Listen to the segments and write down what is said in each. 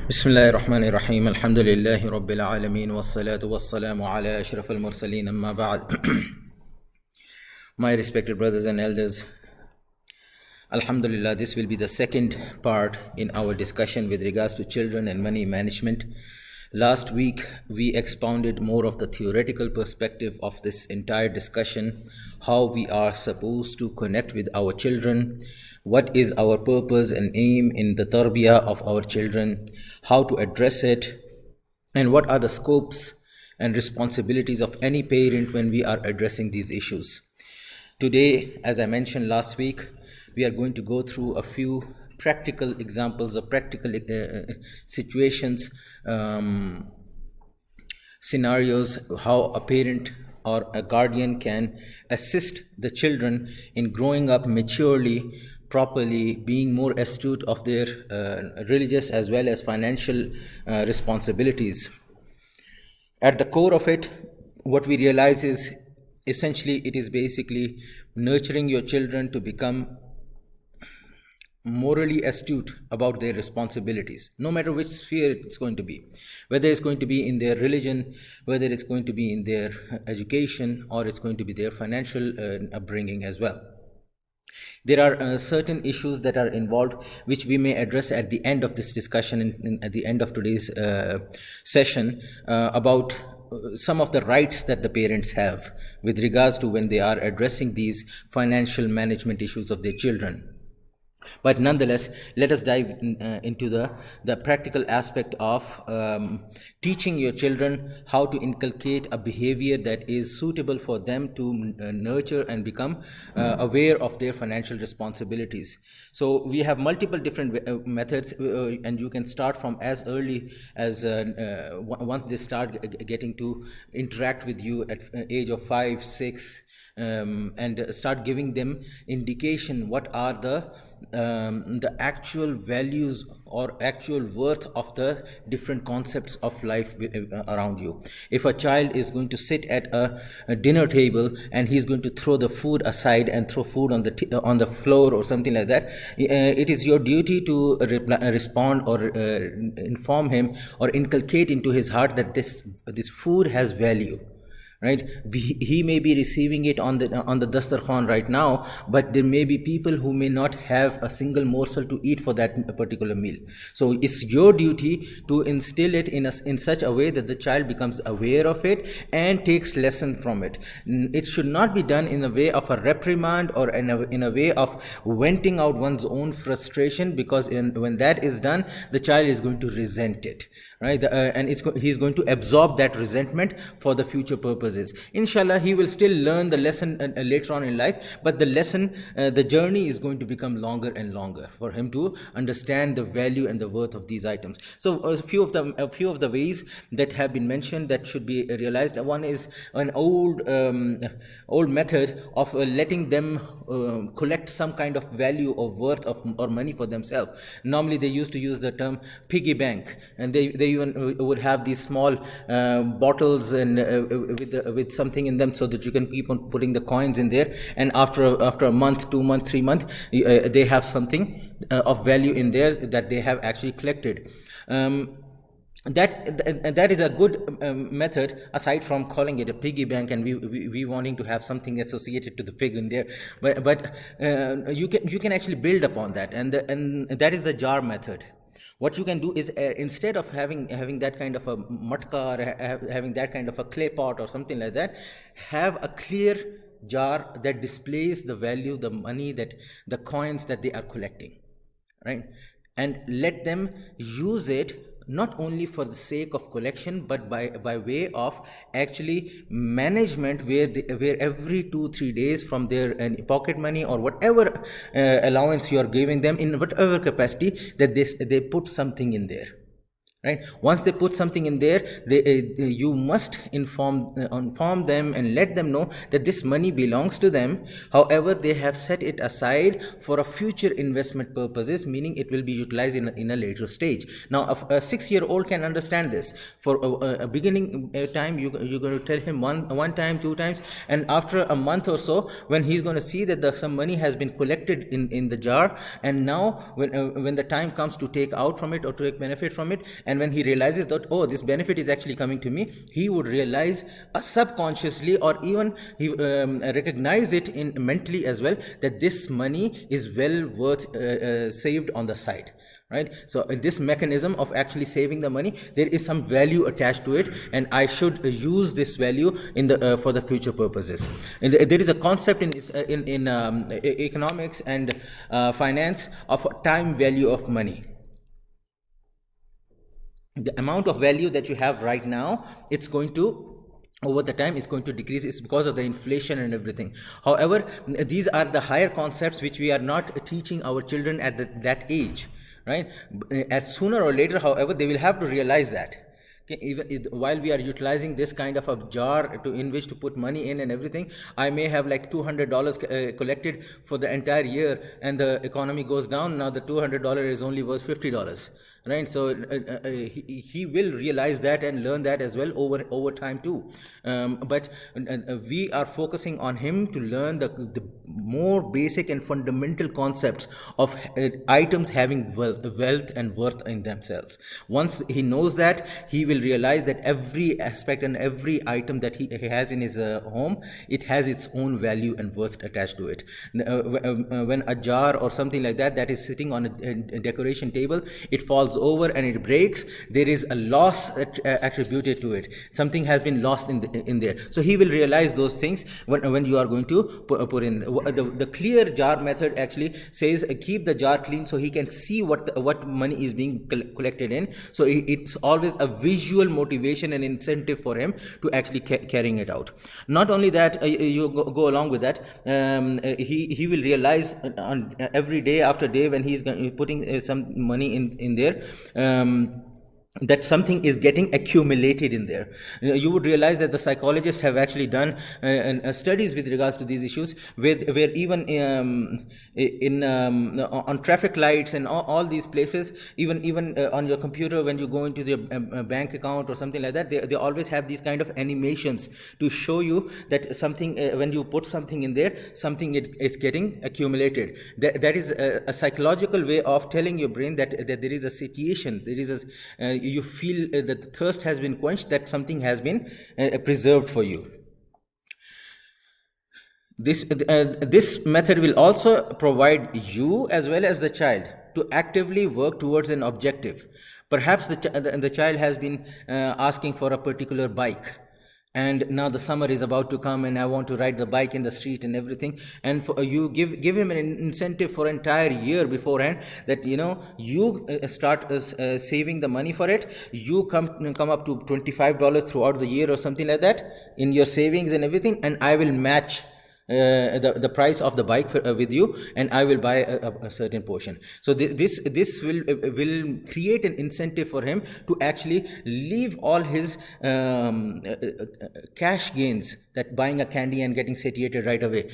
بسم الله الرحمن الرحيم الحمد لله رب العالمين والصلاة والسلام على أشرف المرسلين أما بعد. My respected brothers and elders, Alhamdulillah, this will be the second part in our discussion with regards to children and money management. Last week, we expounded more of the theoretical perspective of this entire discussion, how we are supposed to connect with our children, what is our purpose and aim in the tarbiyah of our children, how to address it, and what are the scopes and responsibilities of any parent when we are addressing these issues. Today, as I mentioned last week, we are going to go through a few practical examples of practical situations, scenarios, how a parent or a guardian can assist the children in growing up maturely, properly, being more astute of their religious as well as financial responsibilities. At the core of it, what we realize is essentially it is basically nurturing your children to become morally astute about their responsibilities, no matter which sphere it's going to be, whether it's going to be in their religion, whether it's going to be in their education, or it's going to be their financial upbringing as well. There are certain issues that are involved which we may address at the end of this discussion, at the end of today's session, about some of the rights that the parents have with regards to when they are addressing these financial management issues of their children. But nonetheless, let us dive into the practical aspect of teaching your children how to inculcate a behavior that is suitable for them to nurture and become aware of their financial responsibilities. So we have multiple different methods, and you can start from as early as once they start getting to interact with you at age of 5, 6, and start giving them indication what are the actual values or actual worth of the different concepts of life around you. If a child is going to sit at a dinner table and he's going to throw the food aside and throw food on the floor or something like that, it is your duty to respond or inform him or inculcate into his heart that this food has value. Right, he may be receiving it on the dastarkhan right now, but there may be people who may not have a single morsel to eat for that particular meal. So it's your duty to instill it in such a way that the child becomes aware of it and takes lesson from it. It should not be done in a way of a reprimand or in a way of venting out one's own frustration, because when that is done, the child is going to resent it, right? And he's going to absorb that resentment for the future purposes. Inshallah, he will still learn the lesson later on in life, but the lesson, the journey is going to become longer and longer for him to understand the value and the worth of these items. So a few of the ways that have been mentioned that should be realized. One is an old method of letting them collect some kind of value or worth or money for themselves. Normally they used to use the term piggy bank, and they even would have these small bottles and with something in them, so that you can keep on putting the coins in there, and after a month, 2 months, 3 months, they have something of value in there that they have actually collected. That is a good method, aside from calling it a piggy bank and we wanting to have something associated to the pig in there, but you can actually build upon that, and that is the jar method. What you can do is instead of having that kind of a matka or having that kind of a clay pot or something like that, have a clear jar that displays the value, the money, that the coins that they are collecting, right? And let them use it not only for the sake of collection, but by way of actually management, where every 2-3 days from their pocket money or whatever allowance you are giving them in whatever capacity, that they put something in there, right? Once they put something in there, you must inform them and let them know that this money belongs to them. However, they have set it aside for a future investment purposes, meaning it will be utilized in a later stage. Now a 6-year-old can understand this. For a beginning time, you're going to tell him one time, two times, and after a month or so, when he's going to see that some money has been collected in the jar, and now when the time comes to take out from it or to take benefit from it, and when he realizes that, oh, this benefit is actually coming to me, he would realize subconsciously, or even he recognize it in mentally as well, that this money is well worth saved on the side, right? So this mechanism of actually saving the money, there is some value attached to it, and I should use this value in the for the future purposes. And there is a concept in economics and finance of time value of money. The amount of value that you have right now, it's going to, over the time, is going to decrease. It's because of the inflation and everything. However, these are the higher concepts which we are not teaching our children at that age, right? As sooner or later, however, they will have to realize that. Even while we are utilizing this kind of a jar in which to put money in and everything, I may have like $200 collected for the entire year, and the economy goes down. Now the $200 is only worth $50, right? So he will realize that and learn that as well over time too. But we are focusing on him to learn the more basic and fundamental concepts of items having wealth and worth in themselves. Once he knows that, he will realize that every aspect and every item that he has in his home, it has its own value and worth attached to it. When a jar or something like that is sitting on a decoration table, it falls over and it breaks, there is a loss attributed to it. Something has been lost in there. So he will realize those things when you are going to put in. The clear jar method actually says keep the jar clean so he can see what money is being collected in. So it's always a visual motivation and incentive for him to actually carrying it out. Not only that, you go along with that, he will realize on every day after day when he's putting some money in there, that something is getting accumulated in there. You would realize that the psychologists have actually done studies with regards to these issues, where even on traffic lights and all these places, even on your computer, when you go into your bank account or something like that, they always have these kind of animations to show you that something, when you put something in there, something is getting accumulated. That is a psychological way of telling your brain that there is a satiation, there is you feel that the thirst has been quenched, that something has been preserved for you. This method will also provide you as well as the child to actively work towards an objective. Perhaps the child has been asking for a particular bike, and now the summer is about to come, and I want to ride the bike in the street and everything, and you give him an incentive for entire year beforehand, that you start saving the money for it. You come up to $25 throughout the year or something like that in your savings and everything, and I will match the price of the bike with you, and I will buy a certain portion. So this will create an incentive for him to actually leave all his cash gains, that buying a candy and getting satiated right away,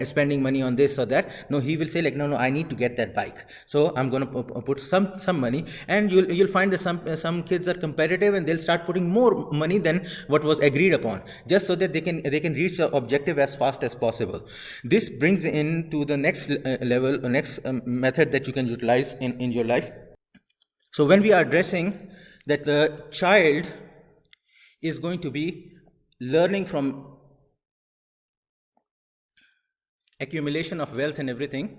spending money on this or that. No, he will say like, no, I need to get that bike, so I'm going to put some money. And you'll find that some kids are competitive, and they'll start putting more money than what was agreed upon, just so that they can reach the objective as fast as possible. This brings in to the next level, next method that you can utilize in your life. So when we are addressing that the child is going to be learning from accumulation of wealth and everything,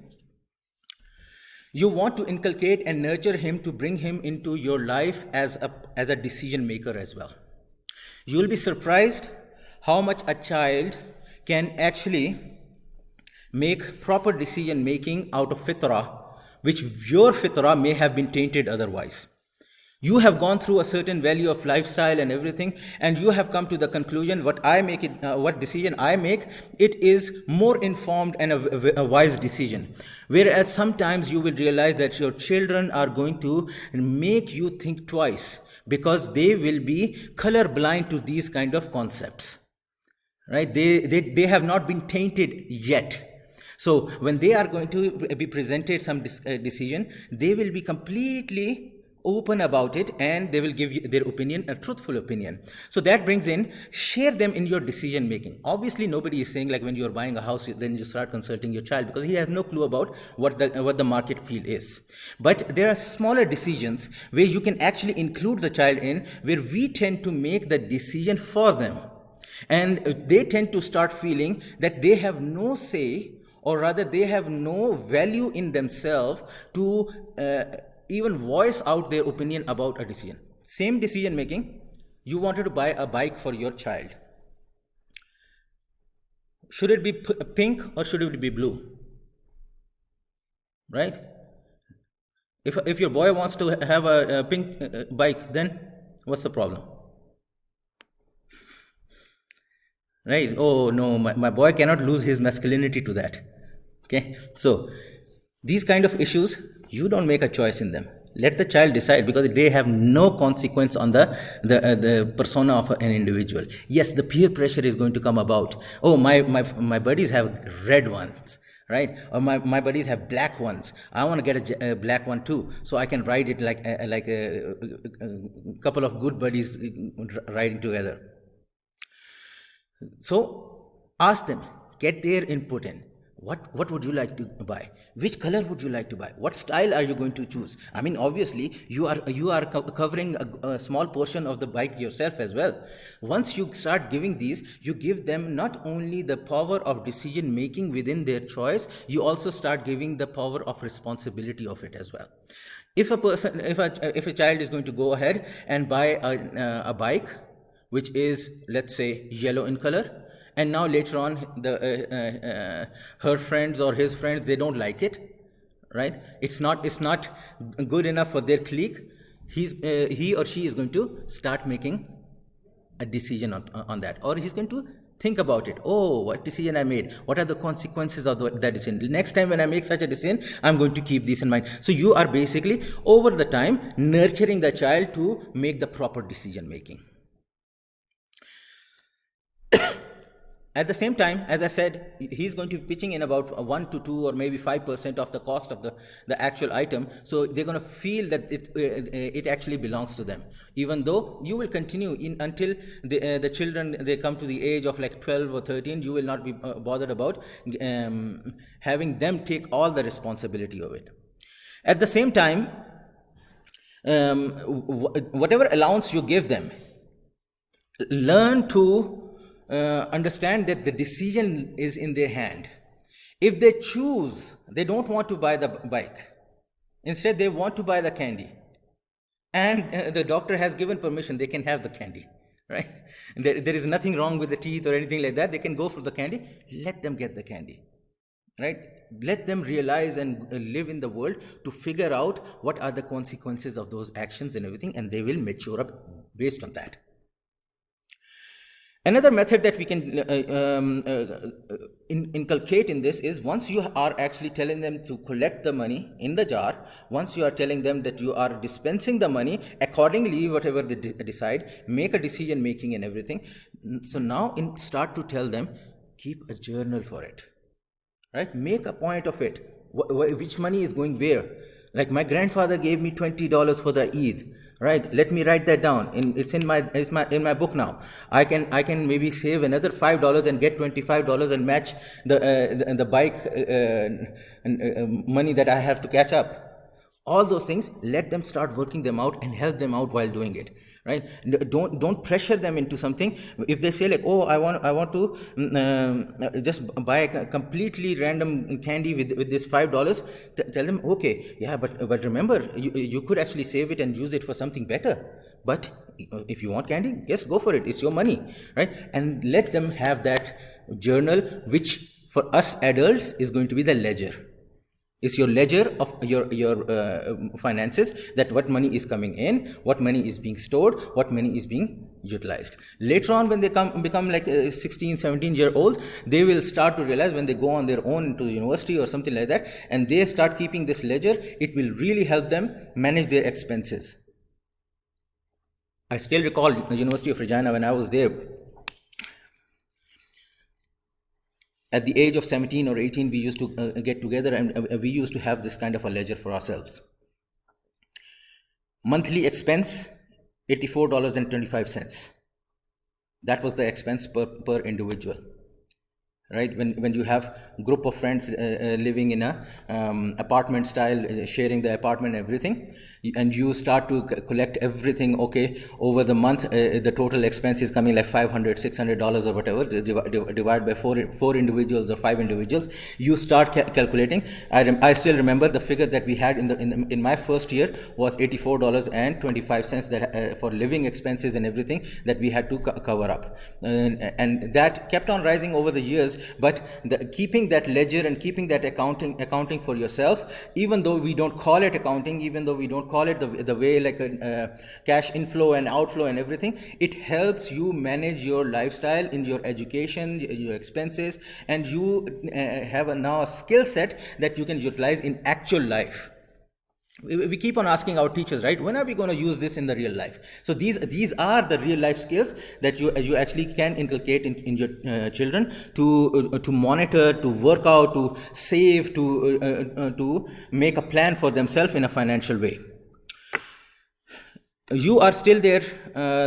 you want to inculcate and nurture him to bring him into your life as a decision maker as well. You will be surprised how much a child can actually make proper decision making out of fitrah, which your fitrah may have been tainted otherwise. You have gone through a certain value of lifestyle and everything, and you have come to the conclusion what decision I make, it is more informed and a wise decision. Whereas sometimes you will realize that your children are going to make you think twice, because they will be color blind to these kind of concepts, right? They have not been tainted yet. So when they are going to be presented some decision, they will be completely open about it, and they will give you their opinion, a truthful opinion. So that brings in, share them in your decision making. Obviously nobody is saying like when you're buying a house, then you start consulting your child, because he has no clue about what the market field is. But there are smaller decisions where you can actually include the child in, where we tend to make the decision for them, and they tend to start feeling that they have no say, or rather they have no value in themselves to even voice out their opinion about a decision. Same decision making, you wanted to buy a bike for your child. Should it be pink or should it be blue? Right? If your boy wants to have a pink bike, then what's the problem? Right? Oh no, my boy cannot lose his masculinity to that. Okay, so these kind of issues, you don't make a choice in them. Let the child decide, because they have no consequence on the persona of an individual. Yes, the peer pressure is going to come about. Oh, my buddies have red ones, right? Or my buddies have black ones. I want to get a black one too, so I can ride it like a couple of good buddies riding together. So ask them, get their input in. What would you like to buy? Which color would you like to buy? What style are you going to choose? I mean, obviously, you are covering a small portion of the bike yourself as well. Once you start giving these, you give them not only the power of decision making within their choice, you also start giving the power of responsibility of it as well. If a child is going to go ahead and buy a bike which is, let's say, yellow in color, and now later on her friends or his friends, they don't like it, right? It's not good enough for their clique. He or she is going to start making a decision on that, or he's going to think about it. Oh, what decision I made? What are the consequences of that decision? Next time when I make such a decision, I'm going to keep this in mind. So you are basically over the time nurturing the child to make the proper decision making. At the same time, as I said, he's going to be pitching in about 1 to 2 or maybe 5% of the cost of the actual item. So they're going to feel that it actually belongs to them, even though you will continue until the children, they come to the age of like 12 or 13. You will not be bothered about having them take all the responsibility of it. At the same time, whatever allowance you give them, learn to understand that the decision is in their hand. If they choose, they don't want to buy the bike, instead they want to buy the candy, and the doctor has given permission, they can have the candy, right? There is nothing wrong with the teeth or anything like that. They can go for the candy. Let them get the candy, right? Let them realize and live in the world to figure out what are the consequences of those actions and everything, and they will mature up based on that. Another method that we can inculcate in this is, once you are actually telling them to collect the money in the jar, once you are telling them that you are dispensing the money accordingly, whatever they decide, make a decision making and everything. So now start to tell them, keep a journal for it, right? Make a point of it. Which money is going where? Like, my grandfather gave me $20 for the Eid, right? Let me write that down. It's in my book now. I can maybe save another $5 and get $25 and match the bike money that I have to catch up. All those things, let them start working them out and help them out while doing it, right? Don't pressure them into something. If they say like, oh, I want to just buy a completely random candy with this $5, tell them, okay, yeah, but remember, you could actually save it and use it for something better. But if you want candy, yes, go for it. It's your money, right? And let them have that journal, which for us adults is going to be the ledger. It's your ledger of your finances, that what money is coming in, what money is being stored, what money is being utilized. Later on, when they become like 16, 17-year old, they will start to realize, when they go on their own to the university or something like that, and they start keeping this ledger, it will really help them manage their expenses. I still recall the University of Regina, when I was there, at the age of 17 or 18, we used to get together, and we used to have this kind of a ledger for ourselves. Monthly expense, $84.25. That was the expense per individual. Right, when you have group of friends living in a apartment style, sharing the apartment and everything, and you start to collect everything, okay, over the month, the total expense is coming like $500, $600 or whatever, divide by four individuals or 5 individuals, you start calculating. I still remember the figure that we had in my first year was $84.25 that for living expenses and everything that we had to cover up, and that kept on rising over the years. But keeping that ledger and keeping that accounting for yourself, even though we don't call it accounting, even though we don't call it the way like a cash inflow and outflow and everything, it helps you manage your lifestyle, in your education, your expenses, and you have now a skill set that you can utilize in actual life. We keep on asking our teachers, right, when are we going to use this in the real life? So these are the real life skills that you actually can inculcate in your children to monitor, to work out, to save, to make a plan for themselves in a financial way. You are still their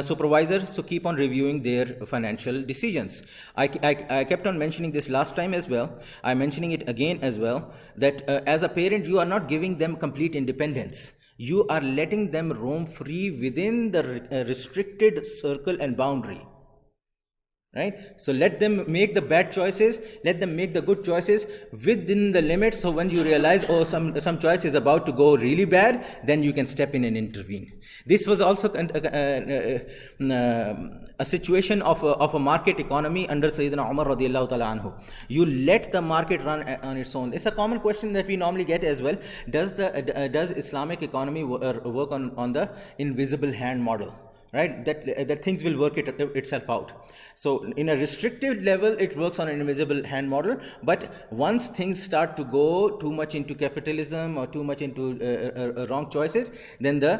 supervisor, so keep on reviewing their financial decisions. I kept on mentioning this last time as well. I'm mentioning it again as well, that as a parent, you are not giving them complete independence. You are letting them roam free within the restricted circle and boundary. Right, so let them make the bad choices, let them make the good choices within the limits. So when you realize, oh, some choice is about to go really bad, then you can step in and intervene. This was also a situation of a market economy under Sayyidina Umar radiallahu ta'ala anhu. You let the market run on its own. It's a common question that we normally get as well. Does Islamic economy work on the invisible hand model? Right, that things will work itself out. So in a restricted level, it works on an invisible hand model, but once things start to go too much into capitalism or too much into wrong choices, then the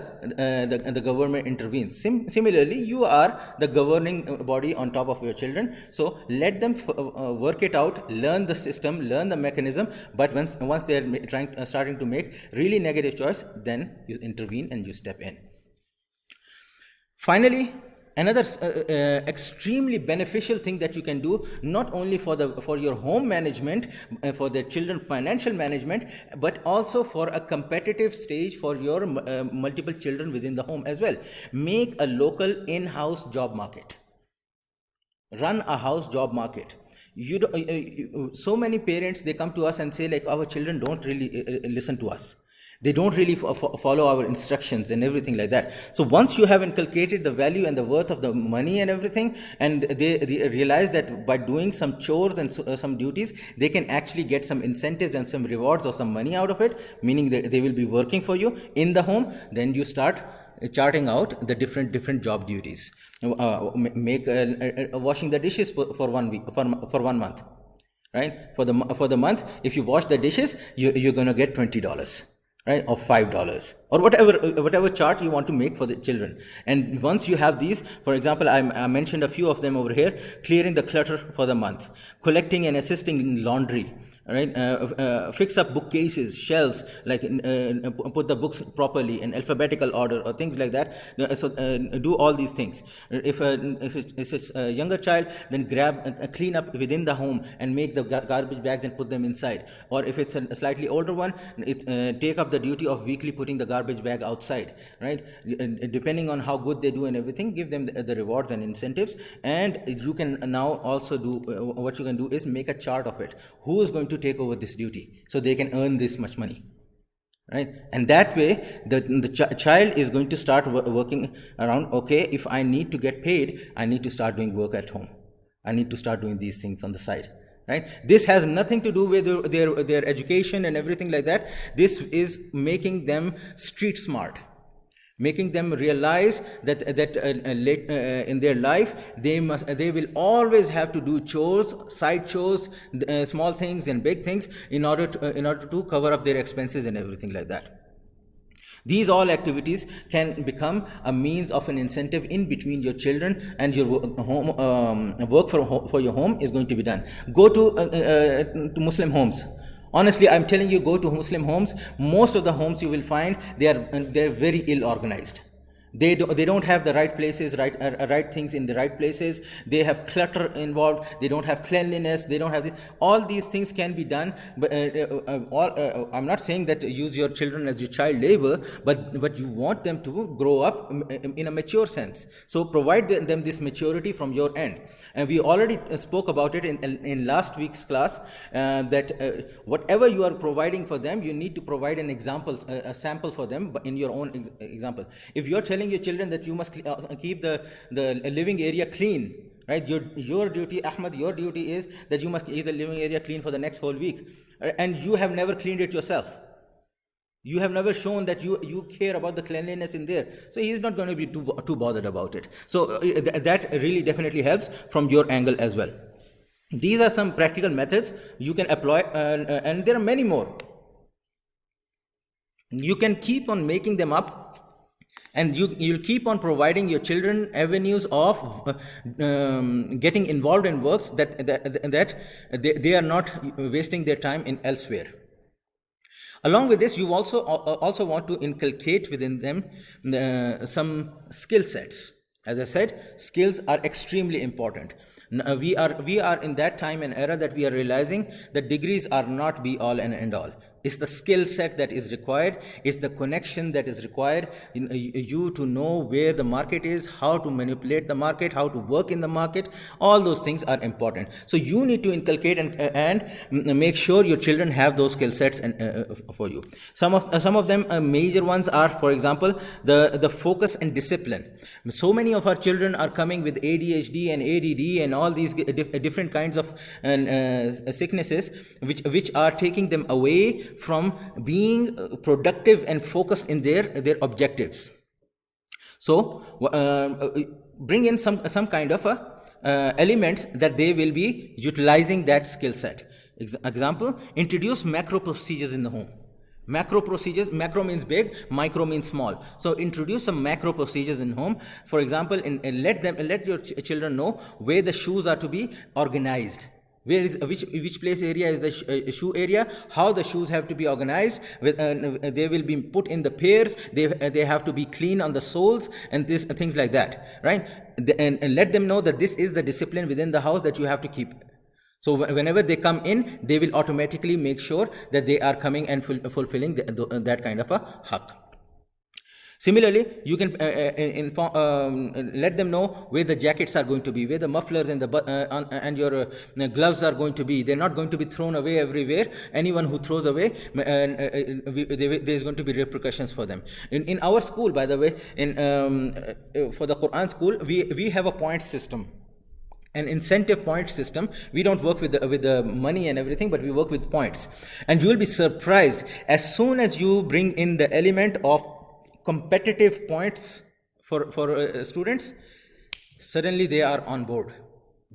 government intervenes. Similarly, you are the governing body on top of your children, so let them work it out, learn the system, learn the mechanism, but once they are starting to make really negative choice, then you intervene and you step in. Finally, another extremely beneficial thing that you can do, not only for your home management, for the children financial management, but also for a competitive stage for your multiple children within the home as well. Make a local in-house job market. Run a house job market. So many parents, they come to us and say, like, our children don't really listen to us. They don't really follow our instructions and everything like that. So once you have inculcated the value and the worth of the money and everything, and they realize that by doing some chores and some duties, they can actually get some incentives and some rewards or some money out of it, meaning they will be working for you in the home, then you start charting out the different job duties. Make washing the dishes for 1 week, for 1 month, right? For the month, if you wash the dishes, you're going to get $20. Right, or $5, or whatever chart you want to make for the children. And once you have these, for example, I mentioned a few of them over here: clearing the clutter for the month, collecting and assisting in laundry, right? Fix up bookcases, shelves, like put the books properly in alphabetical order or things like that. So do all these things. If it's a younger child, then clean up within the home and make the garbage bags and put them inside. Or if it's a slightly older one, take up the duty of weekly putting the garbage bag outside, right? Depending on how good they do and everything, give them the rewards and incentives. And you can now also do what you can do is make a chart of it. Who is going to take over this duty so they can earn this much money, right? And that way the child is going to start working around, okay, if I need to get paid, I need to start doing work at home, I need to start doing these things on the side, right? This has nothing to do with their education and everything like that. This is making them street smart, making them realize that in their life they will always have to do chores, side chores, small things and big things, in order to cover up their expenses and everything like that. These all activities can become a means of an incentive in between your children, and your work for your home is going to be done. Go to Muslim homes. Honestly, I'm telling you, go to Muslim homes. Most of the homes you will find, they're very ill organized. They don't have the right places, right things in the right places. They have clutter involved. They don't have cleanliness. They don't have all these things can be done. But I'm not saying that use your children as your child labor, but you want them to grow up in a mature sense. So provide them this maturity from your end. And we already spoke about it in last week's class, that whatever you are providing for them, you need to provide an example, a sample for them in your own example. If you're telling your children that you must keep the living area clean, right? Your duty, Ahmad, your duty is that you must keep the living area clean for the next whole week, and you have never cleaned it yourself. You have never shown that you care about the cleanliness in there, so he's not going to be too bothered about it. So that really definitely helps from your angle as well. These are some practical methods you can apply, and there are many more. You can keep on making them up, and you'll keep on providing your children avenues of getting involved in works that they are not wasting their time in elsewhere. Along with this, you also want to inculcate within them some skill sets. As I said, skills are extremely important. We are in that time and era that we are realizing that degrees are not be all and end all. It's the skill set that is required. It's the connection that is required. You to know where the market is, how to manipulate the market, how to work in the market. All those things are important. So you need to inculcate and make sure your children have those skill sets for you. Some of them major ones are, for example, the focus and discipline. So many of our children are coming with ADHD and ADD and all these different kinds of sicknesses, which are taking them away from being productive and focused in their objectives. So bring in some kind of elements that they will be utilizing that skill set. Example, introduce macro procedures in the home. Macro procedures, macro means big, micro means small. So introduce some macro procedures in home. For example, let your children know where the shoes are to be organized. Where is which place area is the shoe area, how the shoes have to be organized, they will be put in the pairs, they have to be clean on the soles, and this things like that, right? And let them know that this is the discipline within the house that you have to keep. So whenever they come in, they will automatically make sure that they are coming and fulfilling that kind of a haqq. Similarly, you can let them know where the jackets are going to be, where the mufflers and and your gloves are going to be. They're not going to be thrown away everywhere. Anyone who throws away, there's going to be repercussions for them. In our school, by the way, for the Quran school, we have a point system, an incentive point system. We don't work with the money and everything, but we work with points. And you will be surprised, as soon as you bring in the element of competitive points for students, suddenly they are on board.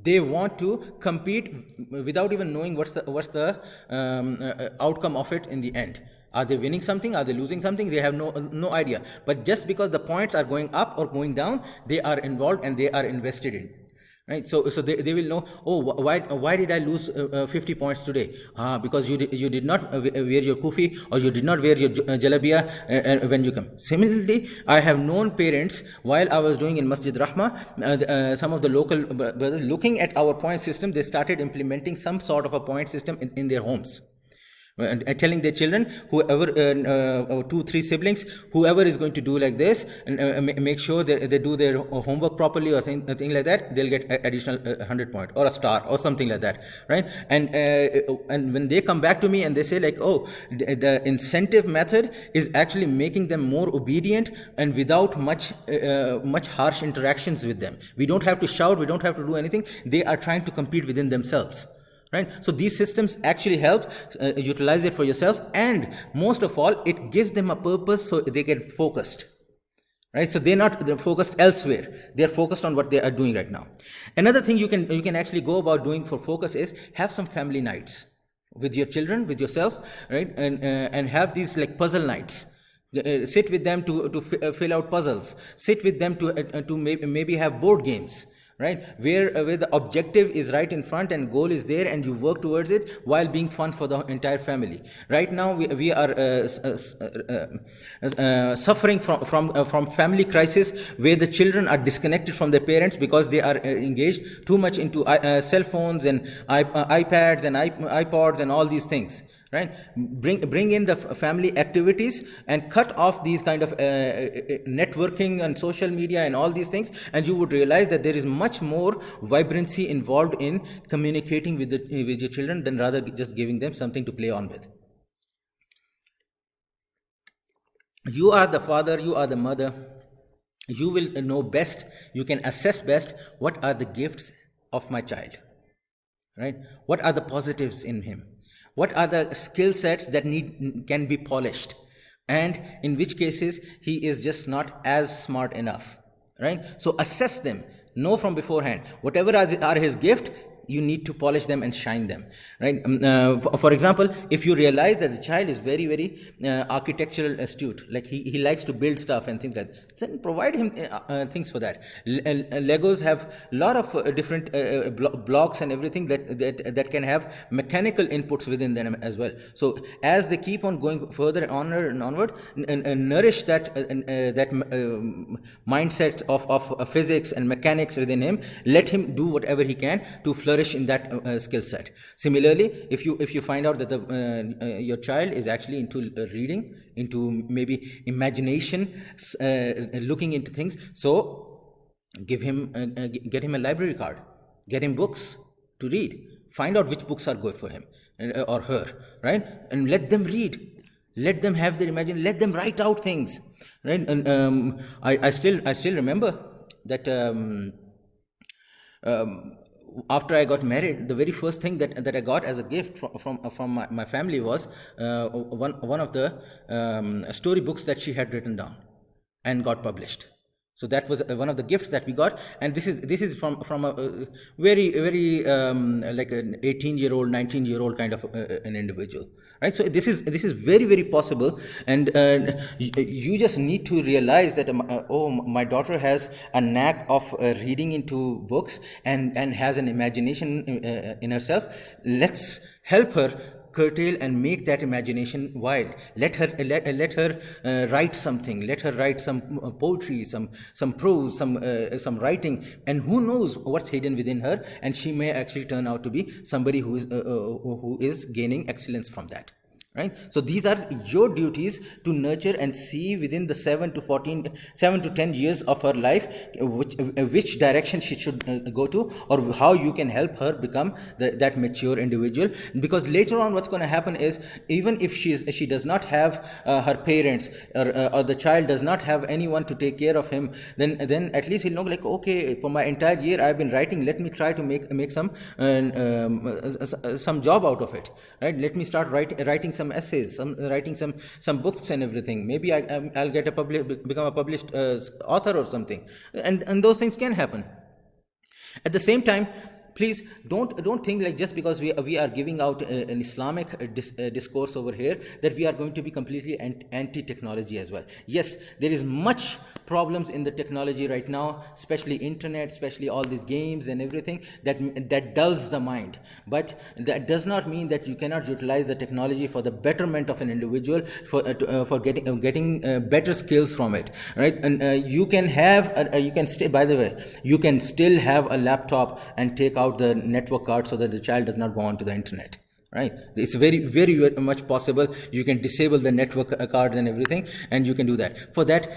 They want to compete without even knowing what's the outcome of it in the end. Are they winning something? Are they losing something? They have no idea. But just because the points are going up or going down, they are involved and they are invested in. Right, so they will know. Oh, why did I lose 50 points today? Because you did not wear your kufi, or you did not wear your jalabia when you come. Similarly, I have known parents, while I was doing in Masjid Rahma, some of the local brothers, looking at our point system, they started implementing some sort of a point system in their homes. And telling their children, whoever 2-3 siblings, whoever is going to do like this, and make sure they do their homework properly or thing like that, they'll get additional 100 point or a star or something like that, right? And when they come back to me and they say like, oh, the incentive method is actually making them more obedient and without much harsh interactions with them. We don't have to shout, we don't have to do anything. They are trying to compete within themselves. right? So these systems actually help. Utilize it for yourself, and most of all, it gives them a purpose, so they get focused, right? So they're focused elsewhere, they're focused on what they are doing right now. Another thing you can actually go about doing for focus is have some family nights with your children, with yourself, right? And have these like puzzle nights. Sit with them to fill out puzzles. Sit with them to maybe have board games, right? Where the objective is right in front and goal is there, and you work towards it while being fun for the entire family. Right now we are suffering from family crisis, where the children are disconnected from their parents because they are engaged too much into cell phones and iPads and iPods and all these things, right? Bring in the family activities and cut off these kind of networking and social media and all these things, and you would realize that there is much more vibrancy involved in communicating with your children than rather just giving them something to play on with. You are the father, you are the mother, you will know best, you can assess best what are the gifts of my child, right? What are the positives in him? What are the skill sets that can be polished, and in which cases he is just not as smart enough, right? So assess them, know from beforehand whatever are his gift, you need to polish them and shine them, right? For example, if you realize that the child is very, very architectural astute, like he likes to build stuff and things like that, then provide him things for that. Legos have a lot of different blocks and everything that can have mechanical inputs within them as well. So as they keep on going further and onward, nourish that mindset of physics and mechanics within him. Let him do whatever he can to flourish in that skill set. Similarly, if you find out that your child is actually into reading, into maybe imagination, looking into things, so get him a library card, get him books to read, find out which books are good for him or her, right? And let them read, let them have their imagination, let them write out things, right? And I still remember that after I got married, the very first thing that I got as a gift from my family was one of the story books that she had written down and got published. So that was one of the gifts that we got, and this is from a very, very like an 18-year-old, 19-year-old kind of an individual, right? So this is very, very possible, and you just need to realize that oh, my daughter has a knack of reading into books and has an imagination in herself. Let's help her curtail and make that imagination wild. Let her write something. Let her write some poetry, some prose, some writing, and who knows what's hidden within her, and she may actually turn out to be somebody who is gaining excellence from that. Right? So these are your duties to nurture and see within the 7 to 10 years of her life which direction she should go to, or how you can help her become that mature individual. Because later on what's going to happen is, even if she does not have her parents, or the child does not have anyone to take care of him, then at least he'll know, like, okay, for my entire year I've been writing, let me try to make some job out of it, right? Let me start writing some essays, writing some books and everything. Maybe I'll become a published author or something, and those things can happen. At the same time, please don't think like just because we are giving out an Islamic discourse over here, that we are going to be completely anti-technology as well. Yes, there is much problems in the technology right now, especially internet, especially all these games and everything that dulls the mind. But that does not mean that you cannot utilize the technology for the betterment of an individual, for getting better skills from it, right? And you can by the way, you can still have a laptop and take out the network card so that the child does not go onto the internet, right? It's very, very much possible. You can disable the network cards and everything, and you can do that. For that,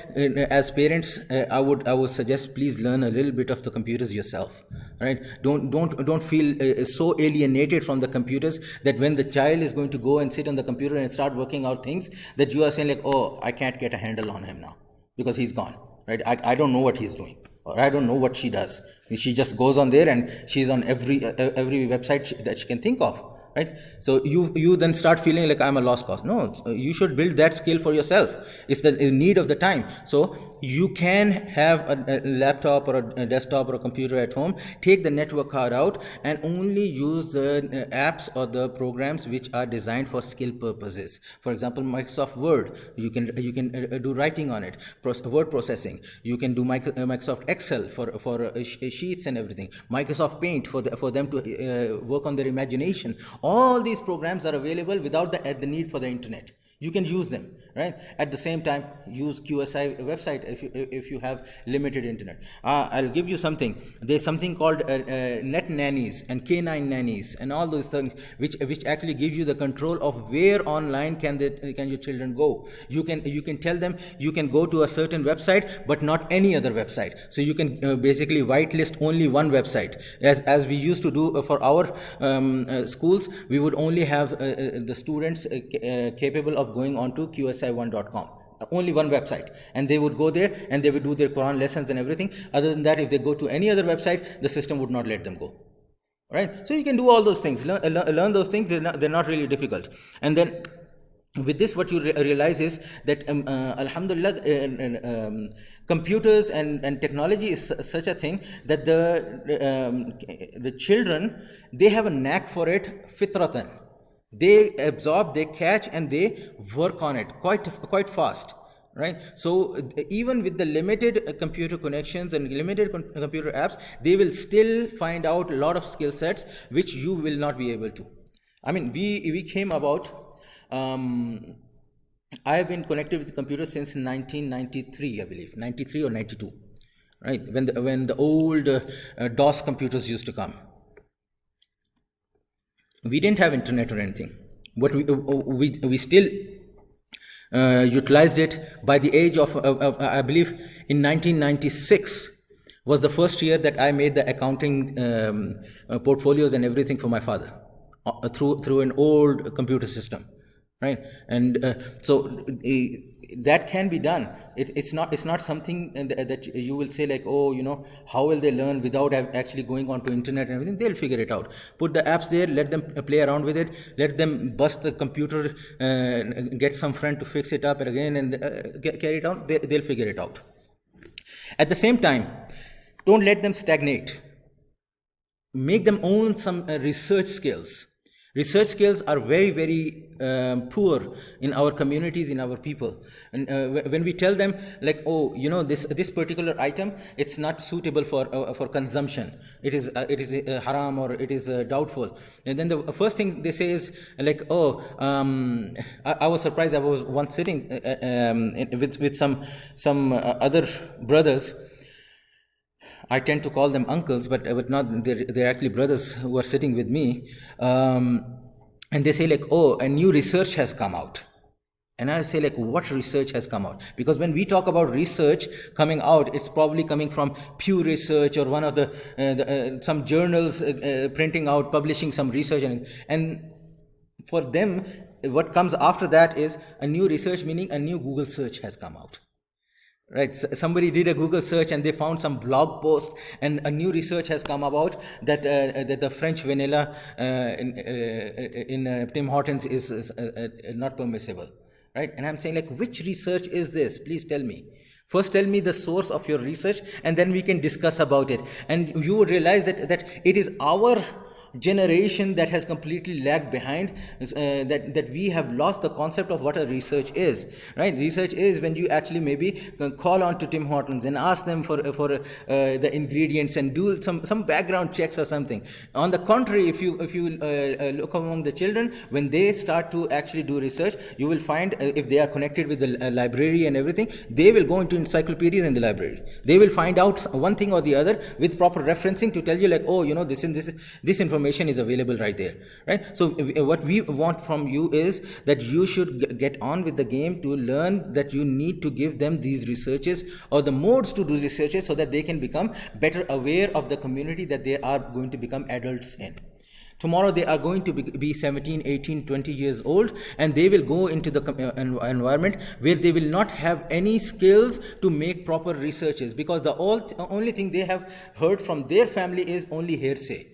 as parents, I would suggest, please learn a little bit of the computers yourself, right? Don't feel so alienated from the computers that when the child is going to go and sit on the computer and start working out things, that you are saying like, oh, I can't get a handle on him now because he's gone, right? I don't know what he's doing. or I don't know what she does. She just goes on there and she's on every website that she can think of, right? So you then start feeling like I'm a lost cause. No, you should build that skill for yourself. It's the need of the time. So you can have a laptop or a desktop or a computer at home, take the network card out and only use the apps or the programs which are designed for skill purposes. For example, Microsoft Word, you can do writing on it, word processing. You can do Microsoft Excel for sheets and everything. Microsoft Paint for them to work on their imagination. All these programs are available without the need for the internet. You can use them, right? At the same time, use QSI website if you have limited internet. I'll give you something. There's something called net nannies and K9 nannies and all those things which actually gives you the control of where online can your children go. You can tell them you can go to a certain website but not any other website. So you can basically whitelist only one website. As we used to do for our schools, we would only have the students capable of going on to qsi1.com, only one website, and they would go there and they would do their Quran lessons and everything. Other than that, if they go to any other website, the system would not let them go, right? So you can do all those things, learn those things. They're not really difficult. And then with this, what you realize is that alhamdulillah, computers and technology is such a thing that the children, they have a knack for it fitratan. They absorb, they catch, and they work on it quite fast, right? So even with the limited computer connections and limited computer apps, they will still find out a lot of skill sets which you will not be able to. I mean, we came about, I have been connected with the computer since 1993, I believe, 93 or 92, right? When the old DOS computers used to come. We didn't have internet or anything, but we still utilized it. By the age of I believe in 1996 was the first year that I made the accounting portfolios and everything for my father through an old computer system, right? And so that can be done. It's not something that you will say like, oh, how will they learn without actually going on to internet and everything. They'll figure it out. Put the apps there, let them play around with it, let them bust the computer, get some friend to fix it up again and carry it out. They'll figure it out. At the same time, don't let them stagnate. Make them own some research skills. Research skills are very, very poor in our communities, in our people. And when we tell them like, oh, this particular item, it's not suitable for consumption. It is haram or it is doubtful. And then the first thing they say is like, oh, I was surprised. I was once sitting with some other brothers. I tend to call them uncles, but not, they're actually brothers who are sitting with me. And they say like, oh, a new research has come out. And I say like, what research has come out? Because when we talk about research coming out, it's probably coming from Pew Research or one of some journals printing out, publishing some research. And for them, what comes after that is a new research, meaning a new Google search has come out. Right, somebody did a Google search and they found some blog post, and a new research has come about that the French vanilla in Tim Hortons is not permissible, right? And I'm saying like, which research is this? Please tell me. First, tell me the source of your research, and then we can discuss about it. And you would realize that it is our generation that has completely lagged behind, that we have lost the concept of what a research is, right? Research is when you actually maybe call on to Tim Hortons and ask them for the ingredients and do some background checks or something. On the contrary, if you look among the children, when they start to actually do research, you will find if they are connected with the library and everything, they will go into encyclopedias in the library. They will find out one thing or the other with proper referencing to tell you like, oh, this information is available right there, right? So what we want from you is that you should get on with the game to learn that you need to give them these researches or the modes to do researches so that they can become better aware of the community that they are going to become adults in. Tomorrow they are going to be 17, 18, 20 years old, and they will go into the environment where they will not have any skills to make proper researches, because the only thing they have heard from their family is only hearsay.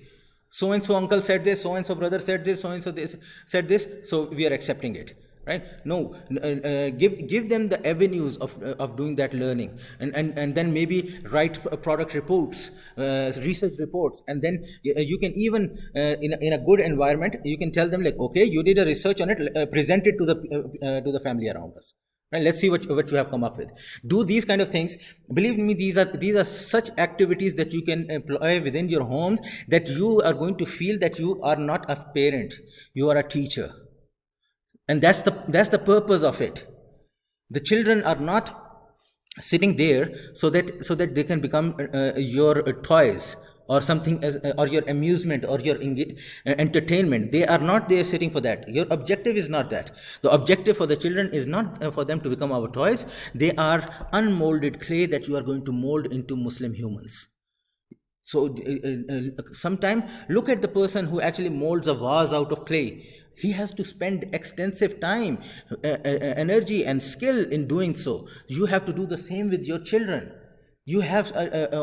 So and so uncle said this, so and so brother said this, so and so this said this, so we are accepting it. Right? No, give them the avenues of doing that learning, and then maybe write product reports, research reports, and then you can even in a good environment you can tell them, like, okay, you did a research on it, present it to the family around us. Right? Let's see what you have come up with. Do these kind of things. Believe me, these are such activities that you can employ within your homes, that you are going to feel that you are not a parent, you are a teacher. And that's the purpose of it. The children are not sitting there so that they can become your toys or something, or your amusement or your entertainment. They are not there sitting for that. Your objective is not that. The objective for the children is not for them to become our toys. They are unmolded clay that you are going to mold into Muslim humans. So sometime look at the person who actually molds a vase out of clay. He has to spend extensive time, energy and skill in doing so. You have to do the same with your children. You have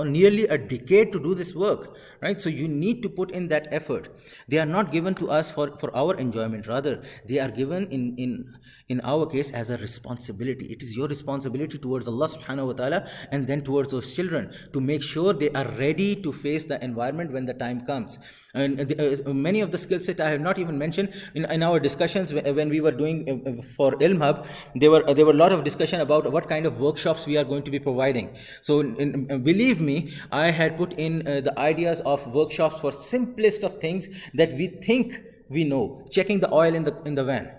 nearly a decade to do this work, right? So you need to put in that effort. They are not given to us for our enjoyment. Rather, they are given in our case as a responsibility. It is your responsibility towards Allah subhanahu wa ta'ala, and then towards those children, to make sure they are ready to face the environment when the time comes. And many of the skill sets I have not even mentioned in our discussions when we were doing for Ilm Hub. There were a lot of discussion about what kind of workshops we are going to be providing. So believe me, I had put in the ideas of workshops for simplest of things that we think we know. Checking the oil in the van,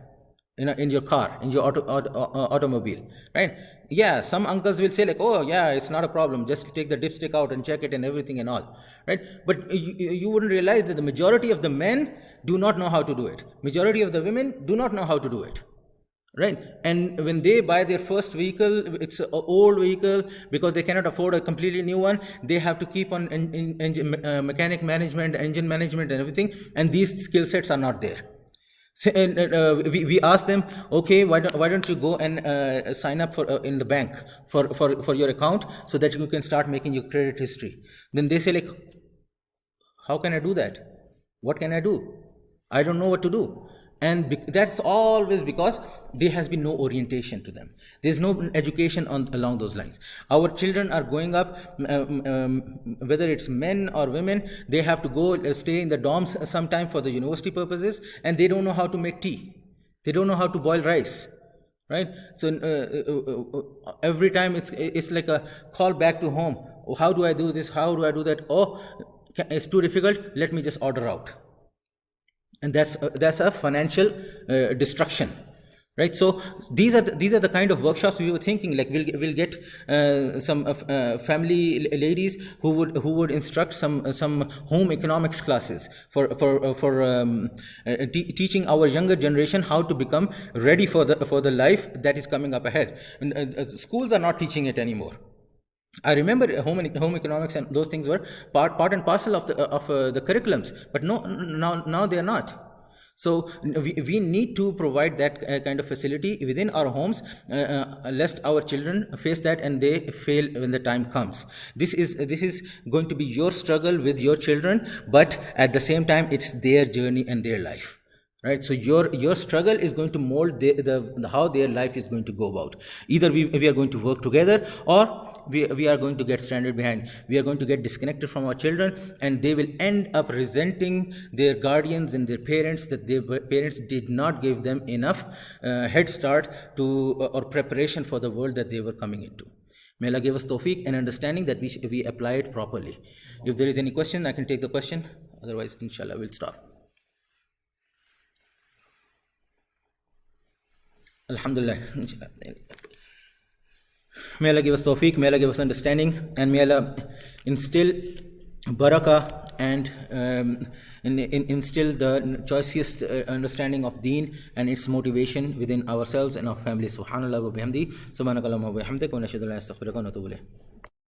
in your car, in your automobile, right? Yeah, some uncles will say, like, oh yeah, it's not a problem, just take the dipstick out and check it and everything and all, right? But you wouldn't realize that the majority of the men do not know how to do it. Majority of the women do not know how to do it, right? And when they buy their first vehicle, it's an old vehicle, because they cannot afford a completely new one. They have to keep on engine mechanic management, engine management and everything, and these skill sets are not there. So, we ask them, okay, why don't you go and sign up for in the bank for your account, so that you can start making your credit history. Then they say, like, how can I do that? What can I do? I don't know what to do. And that's always because there has been no orientation to them. There's no education along those lines. Our children are growing up, whether it's men or women, they have to go stay in the dorms sometime for the university purposes, and they don't know how to make tea. They don't know how to boil rice, right? So every time it's like a call back to home. Oh, how do I do this? How do I do that? Oh, it's too difficult. Let me just order out. And that's a financial destruction, right? So these are the kind of workshops we were thinking, like we'll get some family ladies who would instruct some home economics classes for teaching our younger generation how to become ready for the life that is coming up ahead. And schools are not teaching it anymore. I remember home economics and those things were part and parcel of the curriculums, but now they are not. So we need to provide that kind of facility within our homes, lest our children face that and they fail when the time comes. This is going to be your struggle with your children, but at the same time it's their journey and their life. Right, so your struggle is going to mold how their life is going to go about. Either we are going to work together, or we are going to get stranded behind. We are going to get disconnected from our children, and they will end up resenting their guardians and their parents, that their parents did not give them enough head start or preparation for the world that they were coming into. May Allah give us tawfiq and understanding that we apply it properly. If there is any question, I can take the question. Otherwise, inshallah, we'll stop. Alhamdulillah. May Allah give us tawfiq, may Allah give us understanding, and may Allah instill barakah and instill the choicest understanding of deen and its motivation within ourselves and our families. Subhanallah wa bihamdi, subhanakallahumma wa bihamdik, wa nashhadu an la ilaha illa anta, astaghfiruka wa atubu ilayk.